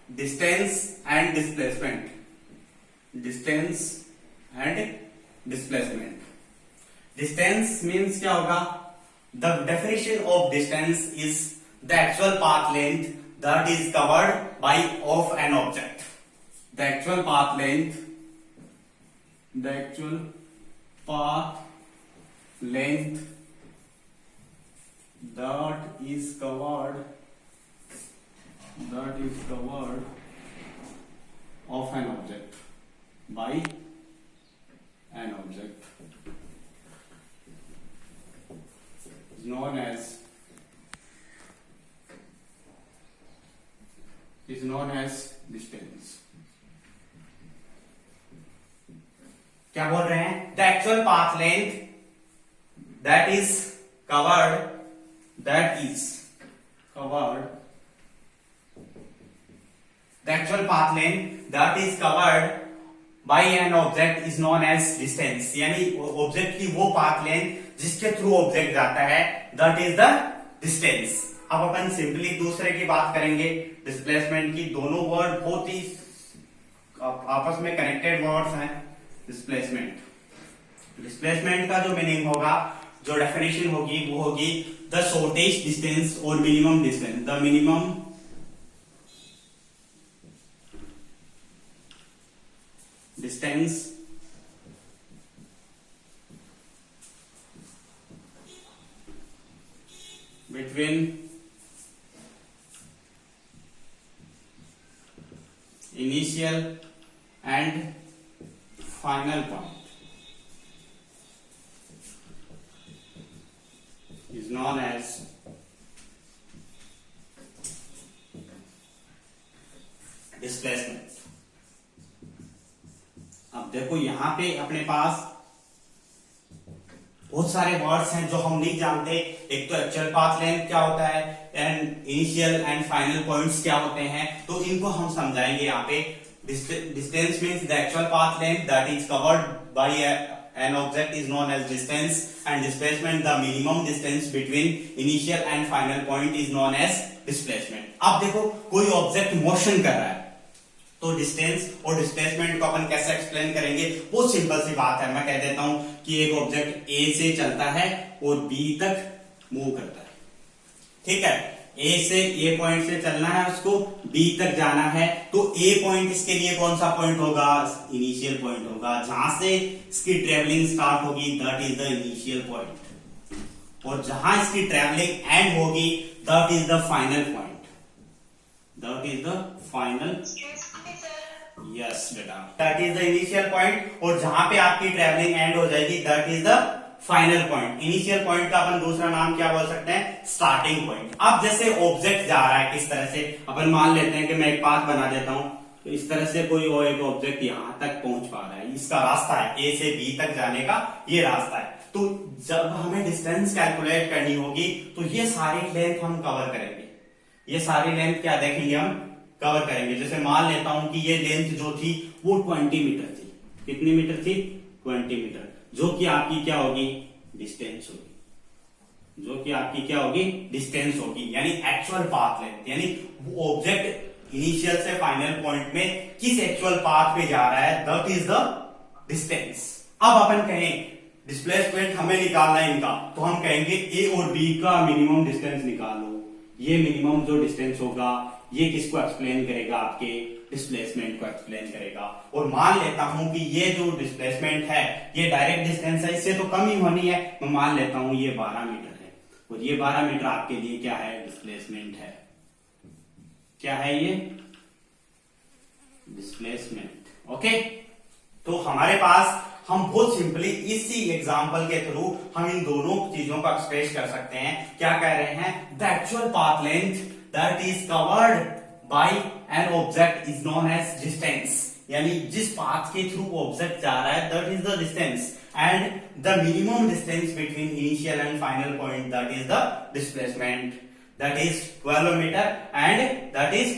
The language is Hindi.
Distance and displacement, distance and displacement. Distance means क्या होगा? The definition of distance is the actual path length that is covered bye of an object. The actual path length, the actual path length that is covered of an object by an object is known as distance। क्या बोल रहे हैं? The actual path length that is covered the actual path length that is covered by an object is known as distance। यानी ऑब्जेक्ट की वो पाथ लेंथ जिसके थ्रू ऑब्जेक्ट जाता है, that is the distance। अब अपन सिंपली दूसरे की बात करेंगे, डिस्प्लेसमेंट की। दोनों वर्ड बहुत ही आपस में कनेक्टेड वर्ड्स हैं। डिस्प्लेसमेंट का जो मीनिंग होगा, जो डेफिनेशन होगी, वो होगी द शॉर्टेस्ट डिस्टेंस और minimum distance, the minimum distance between initial and final point is known as displacement। अब देखो यहां पे अपने पास बहुत सारे वर्ड्स हैं जो हम नहीं जानते। एक तो एक्चुअल पाथ लेंथ क्या होता है and initial and final points क्या होते हैं, तो इनको हम समझाएंगे यहाँ पे। Distance means the actual path length that is covered bye an object is known as distance, and displacement, the minimum distance between initial and final point is known as displacement। अब देखो कोई ऑब्जेक्ट मोशन कर रहा है, तो डिस्टेंस और डिस्प्लेसमेंट को अपन कैसे एक्सप्लेन करेंगे? बहुत सिंपल सी बात है। मैं कह देता हूं कि एक ऑब्जेक्ट ए से चलता है और बी तक मूव करता है, ठीक है। ए पॉइंट से चलना है, उसको बी तक जाना है, तो ए पॉइंट इसके लिए कौन सा पॉइंट होगा? इनिशियल पॉइंट होगा। जहां से इसकी ट्रेवलिंग स्टार्ट होगी that is the initial point, और जहां इसकी ट्रेवलिंग एंड होगी that is the final point, that is the final. Yes बेटा, that is the initial point, और जहां पे आपकी ट्रेवलिंग एंड हो जाएगी that is the final point. Initial point का अपन दूसरा नाम क्या बोल सकते हैं? Starting point. अब जैसे ऑब्जेक्ट जा रहा है, किस तरह से अपन मान लेते हैं कि मैं एक पाथ बना देता हूं, तो इस तरह से कोई और एक ऑब्जेक्ट यहां तक पहुंच पा रहा है, इसका रास्ता है ए से बी तक जाने का, ये रास्ता है। तो जब हमें डिस्टेंस कैलकुलेट करनी होगी तो ये सारी लेंथ हम कवर करेंगे। ये सारी लेंथ क्या देखेंगे? हम कवर करेंगे। जैसे मान लेता हूं कि ये लेंथ जो थी वो 20 मीटर थी। कितनी मीटर थी? 20 मीटर, जो कि आपकी क्या होगी? डिस्टेंस होगी, जो कि आपकी क्या होगी? डिस्टेंस होगी, यानी एक्चुअल पाथ लेंथ। यानी वो ऑब्जेक्ट इनिशियल से फाइनल पॉइंट में किस एक्चुअल पाथ पे जा रहा है, दैट इज द डिस्टेंस। अब अपन कहें डिस्प्लेसमेंट हमें निकालना है इनका, तो हम कहेंगे ए और बी का मिनिमम डिस्टेंस निकालो। ये मिनिमम जो डिस्टेंस होगा ये किसको एक्सप्लेन करेगा? आपके डिस्प्लेसमेंट को एक्सप्लेन करेगा। और मान लेता हूं कि ये जो डिस्प्लेसमेंट है ये डायरेक्ट डिस्टेंस है, इससे तो कम ही होनी है। मैं मान लेता हूं ये 12 मीटर है, और ये 12 मीटर आपके लिए क्या है? डिस्प्लेसमेंट है। क्या है ये? डिस्प्लेसमेंट। ओके, तो हमारे पास हम बहुत सिंपली इसी एग्जांपल के थ्रू हम इन दोनों चीजों को एक्सप्रेस कर सकते हैं। क्या कह रहे हैं? The actual path length that is covered by an object is known as distance. यानी जिस पाथ के थ्रू ऑब्जेक्ट जा रहा है that is the distance, and the minimum distance between initial and final point that is the displacement, that is 12 meter, and that is